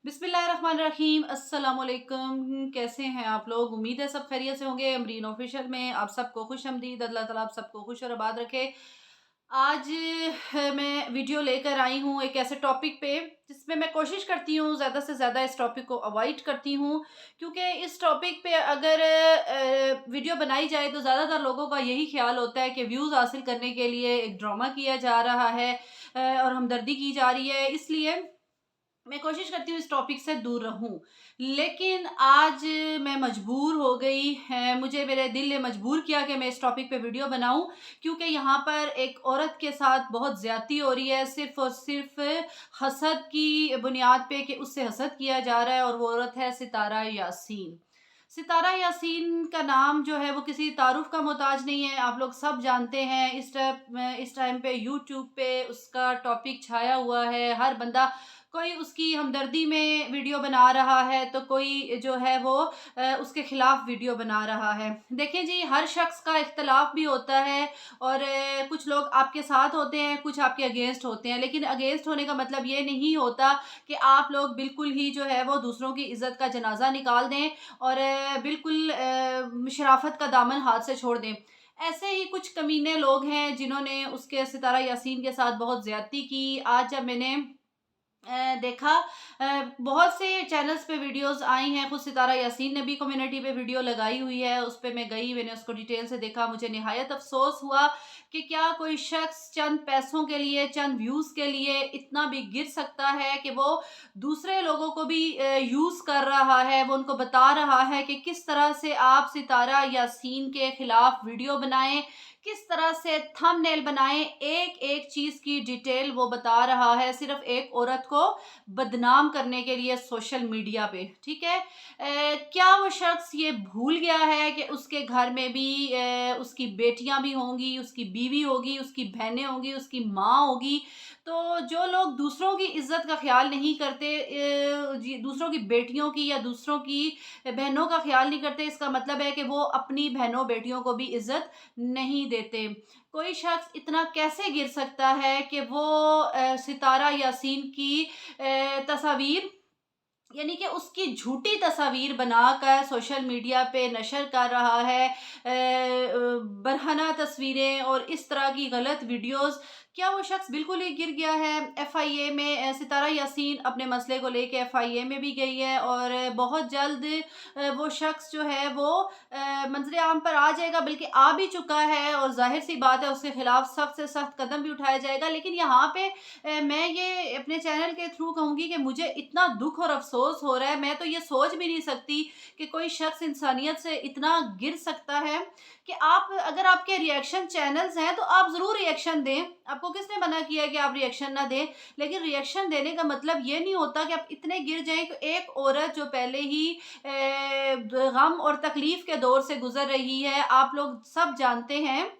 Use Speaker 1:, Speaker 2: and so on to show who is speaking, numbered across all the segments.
Speaker 1: बिस्मिल्लाहिर्रहमानिर्रहीम। अस्सलाम वालेकुम। कैसे हैं आप लोग? उम्मीद है सब खैरियत से होंगे। अमरीन ऑफिशियल में आप सबको खुश आमदीद। अल्लाह ताला आप सबको खुश और आबाद रखे। आज मैं वीडियो लेकर आई हूँ एक ऐसे टॉपिक पे जिसमें मैं कोशिश करती हूँ ज़्यादा से ज़्यादा इस टॉपिक को अवॉइड करती हूँ, क्योंकि इस टॉपिक पे अगर वीडियो बनाई जाए तो ज़्यादातर लोगों का यही ख्याल होता है कि व्यूज़ हासिल करने के लिए एक ड्रामा किया जा रहा है और हमदर्दी की जा रही है। इसलिए मैं कोशिश करती हूँ इस टॉपिक से दूर रहूँ। लेकिन आज मैं मजबूर हो गई है, मुझे मेरे दिल ने मजबूर किया कि मैं इस टॉपिक पे वीडियो बनाऊँ, क्योंकि यहाँ पर एक औरत के साथ बहुत ज़्यादती हो रही है, सिर्फ़ और सिर्फ़ हसद की बुनियाद पे कि उससे हसद किया जा रहा है, और वो औरत है सितारा यासीन। सितारा यासीन का नाम जो है वो किसी तारुफ़ का मोहताज नहीं है, आप लोग सब जानते हैं। इस टाइम पे यूट्यूब पे उसका टॉपिक छाया हुआ है, हर बंदा कोई उसकी हमदर्दी में वीडियो बना रहा है, तो कोई जो है वो उसके खिलाफ वीडियो बना रहा है। देखिए जी, हर शख्स का इख्तलाफ भी होता है, और कुछ लोग आपके साथ होते हैं, कुछ आपके अगेंस्ट होते हैं। लेकिन अगेंस्ट होने का मतलब ये नहीं होता कि आप लोग बिल्कुल ही जो है वो दूसरों की इज़्ज़त का जनाज़ा निकाल दें और बिल्कुल शराफ़त का दामन हाथ से छोड़ दें। ऐसे ही कुछ कमीने लोग हैं जिन्होंने उसके सितारा यासीन के साथ बहुत ज़्यादती की। आज जब मैंने देखा, बहुत से चैनल्स पे वीडियोस आई हैं, खुद सितारा यासीन ने भी कम्युनिटी पे वीडियो लगाई हुई है, उस पे मैं गई, मैंने उसको डिटेल से देखा। मुझे निहायत अफ़सोस हुआ कि क्या कोई शख्स चंद पैसों के लिए, चंद व्यूज़ के लिए इतना भी गिर सकता है कि वो दूसरे लोगों को भी यूज़ कर रहा है, वो उनको बता रहा है कि किस तरह से आप सितारा यासीन के खिलाफ वीडियो बनाएँ, किस तरह से थंबनेल बनाएँ, एक-एक चीज़ की डिटेल वो बता रहा है, सिर्फ़ एक औरत को बदनाम करने के लिए सोशल मीडिया पे, ठीक है? क्या वो शख्स ये भूल गया है कि उसके घर में भी उसकी बेटियाँ भी होंगी, उसकी बीवी होगी, उसकी बहनें होंगी, उसकी माँ होगी। तो जो लोग दूसरों की इज़्ज़त का ख़्याल नहीं करते, जी दूसरों की बेटियों की या दूसरों की बहनों का ख़्याल नहीं करते, इसका मतलब है कि वो अपनी बहनों-बेटियों को भी इज़्ज़त नहीं देते। कोई शख्स इतना कैसे गिर सकता है कि वो सितारा यासीन की तस्वीर, यानी कि उसकी झूठी तस्वीर बनाकर सोशल मीडिया पे नशर कर रहा है, बरहना तस्वीरें और इस तरह की गलत वीडियोस। क्या वो शख्स बिल्कुल ही गिर गया है? एफआईए में सितारा यासीन अपने मसले को लेके एफआईए में भी गई है, और बहुत जल्द वो शख्स जो है वो मंजरे आम पर आ जाएगा, बल्कि आ भी चुका है, और जाहिर सी बात है उसके खिलाफ सख्त से सख्त कदम भी उठाया जाएगा। लेकिन यहाँ पे मैं ये अपने चैनल के थ्रू कहूँगी कि मुझे इतना दुख और अफ़सोस हो रहा है, मैं तो ये सोच भी नहीं सकती कि कोई शख्स इंसानियत से इतना गिर सकता है कि आप, अगर आपके रिएक्शन चैनल्स हैं, तो आप ज़रूर रिएक्शन दें। आपको किसने मना किया है कि आप रिएक्शन ना दें? लेकिन रिएक्शन देने का मतलब ये नहीं होता कि आप इतने गिर जाएँ कि एक औरत जो पहले ही गम और तकलीफ़ के दौर से गुज़र रही है, आप लोग सब जानते हैं।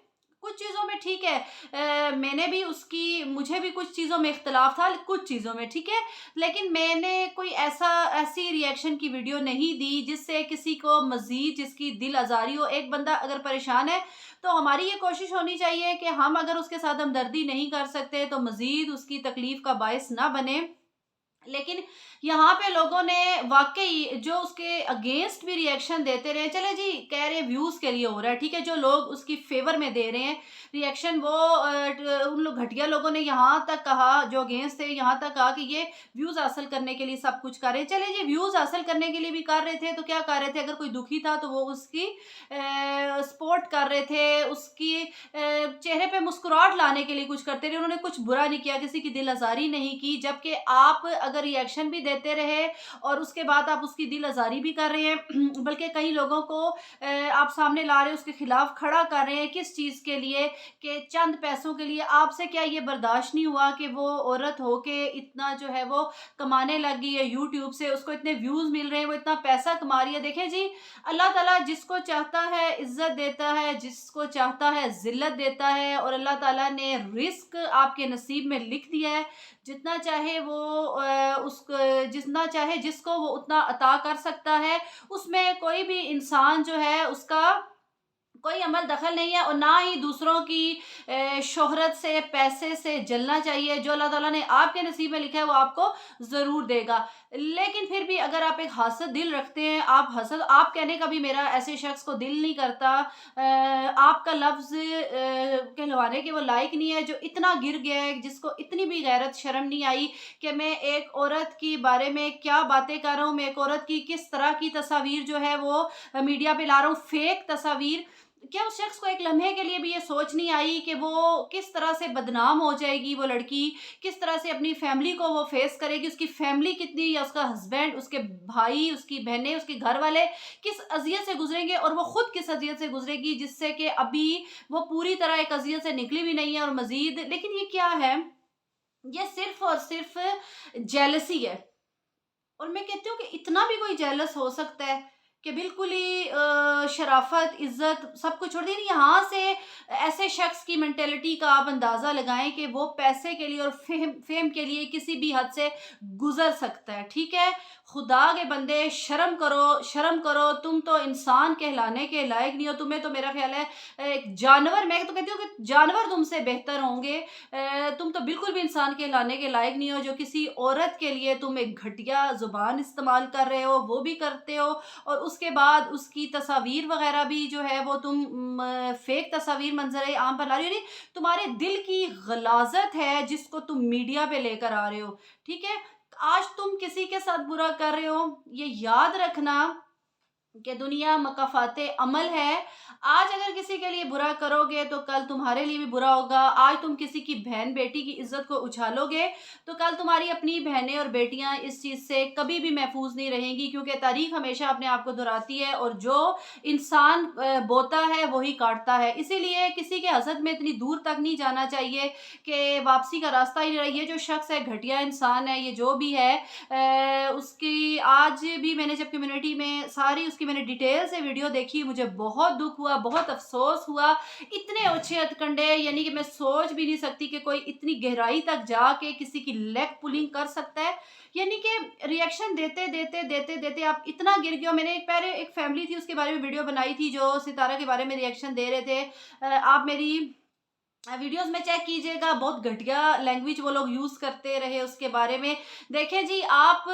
Speaker 1: कुछ चीज़ों में ठीक है, मैंने भी उसकी, मुझे भी कुछ चीज़ों में इख्तलाफ था, कुछ चीज़ों में, ठीक है? लेकिन मैंने कोई ऐसी रिएक्शन की वीडियो नहीं दी जिससे किसी को मज़ीद, जिसकी दिल आज़ारी हो। एक बंदा अगर परेशान है, तो हमारी ये कोशिश होनी चाहिए कि हम अगर उसके साथ हमदर्दी नहीं कर सकते, तो मज़ीद उसकी तकलीफ़ का बायस ना बने। लेकिन यहाँ पे लोगों ने वाक़ई जो उसके अगेंस्ट भी रिएक्शन देते रहे, चले जी कह रहे हैं व्यूज़ के लिए हो रहा है, ठीक है? जो लोग उसकी फ़ेवर में दे रहे हैं रिएक्शन, वो उन लोग घटिया लोगों ने यहाँ तक कहा, जो अगेंस्ट थे, यहाँ तक कहा कि ये व्यूज़ हासिल करने के लिए सब कुछ कर रहे हैं। चले जी, व्यूज़ हासिल करने के लिए भी कर रहे थे, तो क्या कर रहे थे? अगर कोई दुखी था तो वो उसकी सपोर्ट कर रहे थे, उसकी चेहरे पे मुस्कुराहट लाने के लिए कुछ करते रहे। उन्होंने कुछ बुरा नहीं किया, किसी की दिल आज़ारी नहीं की। जबकि आप अगर रिएक्शन भी देते रहे और उसके बाद आप उसकी दिल आज़ारी भी कर रहे हैं, बल्कि कई लोगों को आप सामने ला रहे हो, उसके खिलाफ खड़ा कर रहे हैं, किस चीज़ के लिए? कि चंद पैसों के लिए। आपसे क्या ये बर्दाश्त नहीं हुआ कि वो औरत हो के इतना जो है वो कमाने लग गई है यूट्यूब से, उसको इतने व्यूज़ मिल रहे हैं, वो इतना पैसा कमा रही है। देखें जी, अल्लाह ताला जिसको चाहता है इज़्ज़त देता है, जिसको चाहता है ज़िल्लत देता है, और अल्लाह ताला ने रिज़्क आपके नसीब में लिख दिया है। जितना चाहे वो जितना चाहे जिसको वो उतना अता कर सकता है। उसमें कोई भी इंसान जो है उसका कोई अमल दखल नहीं है और ना ही दूसरों की शोहरत से, पैसे से जलना चाहिए। जो अल्लाह ताला ने आपके नसीब में लिखा है वो आपको ज़रूर देगा। लेकिन फिर भी अगर आप एक हासद दिल रखते हैं, आप कहने का भी मेरा ऐसे शख्स को दिल नहीं करता, आपका लफ्ज़ कहलवाने के वो लायक नहीं है, जो इतना गिर गया है, जिसको इतनी भी गैरत शर्म नहीं आई कि मैं एक औरत के बारे में क्या बातें कर रहा हूँ, मैं एक औरत की किस तरह की तस्वीर जो है वो मीडिया पे ला रहा हूँ, फेक तस्वीर। क्या उस शख्स को एक लम्हे के लिए भी ये सोच नहीं आई कि वो किस तरह से बदनाम हो जाएगी, वो लड़की किस तरह से अपनी फैमिली को वो फेस करेगी, उसकी फैमिली कितनी, या उसका हस्बैंड, उसके भाई, उसकी बहनें, उसके घर वाले किस अजियत से गुजरेंगे और वो खुद किस अजियत से गुजरेगी, जिससे कि अभी वो पूरी तरह एक अजियत से निकली भी नहीं है और मजीद। लेकिन ये क्या है, ये सिर्फ और सिर्फ जेलसी है। और मैं कहती हूँ कि इतना भी कोई जेलस हो सकता है कि बिल्कुल ही शराफत, इज्जत सब कुछ छोड़ दी। यहाँ से ऐसे शख्स की मेंटेलिटी का आप अंदाज़ा लगाएं कि वो पैसे के लिए और फेम के लिए किसी भी हद से गुजर सकता है। ठीक है, खुदा के बंदे, शर्म करो, शर्म करो। तुम तो इंसान कहलाने के लायक नहीं हो। तुम्हें तो मेरा ख्याल है एक जानवर, मैं तो कहती हूँ कि जानवर तुमसे बेहतर होंगे। तुम तो बिल्कुल भी इंसान कहलाने के लायक नहीं हो, जो किसी औरत के लिए तुम एक घटिया ज़ुबान इस्तेमाल कर रहे हो, वो भी करते हो, और उसके बाद उसकी तस्वीर वगैरह भी जो है वो तुम फेक तस्वीर मंजर आम पर ला रही हो। नहीं, तुम्हारे दिल की गलाजत है जिसको तुम मीडिया पे लेकर आ रहे हो। ठीक है, आज तुम किसी के साथ बुरा कर रहे हो, ये याद रखना कि दुनिया मकाफाते अमल है। आज अगर किसी के लिए बुरा करोगे तो कल तुम्हारे लिए भी बुरा होगा। आज तुम किसी की बहन बेटी की इज्जत को उछालोगे तो कल तुम्हारी अपनी बहनें और बेटियां इस चीज़ से कभी भी महफूज नहीं रहेंगी, क्योंकि तारीख हमेशा अपने आप को दोहराती है और जो इंसान बोता है वही काटता है। इसीलिए किसी के हसद में इतनी दूर तक नहीं जाना चाहिए कि वापसी का रास्ता ही नहीं रही है। जो शख्स है घटिया इंसान है, ये जो भी है, उसकी आज भी मैंने जब कम्युनिटी में सारी उसकी मैंने डिटेल से वीडियो देखी, मुझे बहुत दुख हुआ, बहुत अफसोस हुआ। इतने अच्छे हथकंडे, यानी कि मैं सोच भी नहीं सकती कि कोई इतनी गहराई तक जाके किसी की लेग पुलिंग कर सकता है। यानी कि रिएक्शन देते देते देते देते आप इतना गिर गए हो। मैंने एक पहले एक फैमिली थी, उसके बारे में वीडियो बनाई थी, जो सितारा के बारे में रिएक्शन दे रहे थे। आप मेरी वीडियोस में चेक कीजिएगा, बहुत घटिया लैंग्वेज वो लोग यूज़ करते रहे उसके बारे में। देखें जी, आप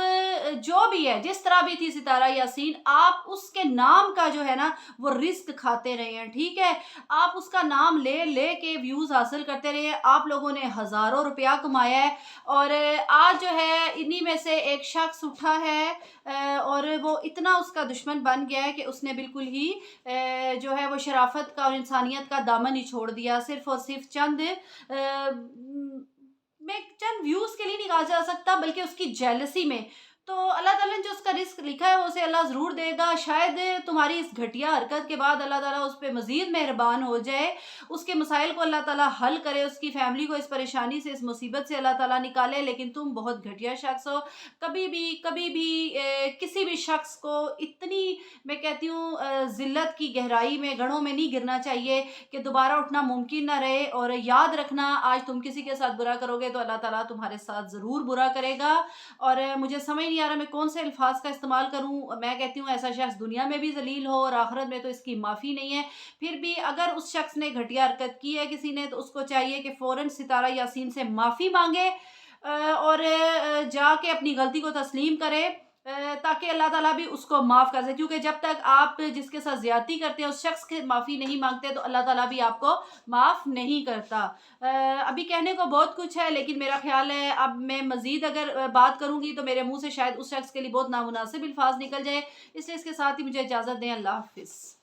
Speaker 1: जो भी है, जिस तरह भी थी सितारा यासीन, आप उसके नाम का जो है ना वो रिस्क खाते रहे हैं। ठीक है, आप उसका नाम ले ले के व्यूज़ हासिल करते रहे हैं। आप लोगों ने हज़ारों रुपया कमाया है और आज जो है इन्हीं में से एक शख्स उठा है और वो इतना उसका दुश्मन बन गया है कि उसने बिल्कुल ही जो है वो शराफत का और इंसानियत का दामन ही छोड़ दिया, सिर्फ़ और सिर्फ़ चंद में चंद व्यूज़ के लिए नहीं कहा जा सकता, बल्कि उसकी जेलसी में। तो अल्लाह ताला ने जो उसका रिज़्क लिखा है वो उसे अल्लाह ज़रूर देगा। शायद तुम्हारी इस घटिया हरकत के बाद अल्लाह ताला उस पे मज़ीद मेहरबान हो जाए, उसके मसाइल को अल्लाह ताला हल करे, उसकी फ़ैमिली को इस परेशानी से, इस मुसीबत से अल्लाह ताला निकाले। लेकिन तुम बहुत घटिया शख्स हो। कभी भी किसी भी शख्स को इतनी, मैं कहती हूँ, ज़िल्लत की गहराई में, गढ़ों में नहीं गिरना चाहिए कि दोबारा उठना मुमकिन ना रहे। और याद रखना, आज तुम किसी के साथ बुरा करोगे तो अल्लाह ताला तुम्हारे साथ ज़रूर बुरा करेगा। और मुझे समझ नहीं आ रहा मैं कौन से अल्फाज का इस्तेमाल करूँ। मैं कहती हूँ ऐसा शख्स दुनिया में भी ज़लील हो और आखिरत में तो इसकी माफ़ी नहीं है। फिर भी अगर उस शख्स ने घटिया हरकत की है किसी ने, तो उसको चाहिए कि फ़ौरन सितारा यासीन से माफ़ी मांगे और जाके अपनी गलती को तस्लीम करे, ताकि अल्लाह ताला भी उसको माफ़ कर सके। क्योंकि जब तक आप जिसके साथ ज़्यादती करते हैं उस शख्स की माफ़ी नहीं मांगते तो अल्लाह ताला भी आपको माफ़ नहीं करता। अभी कहने को बहुत कुछ है, लेकिन मेरा ख्याल है अब मैं मज़ीद अगर बात करूँगी तो मेरे मुँह से शायद उस शख्स के लिए बहुत नामुनासिब अल्फाज निकल जाए। इसलिए इसके साथ ही मुझे इजाज़त दें। अल्लाह हाफ़िज़।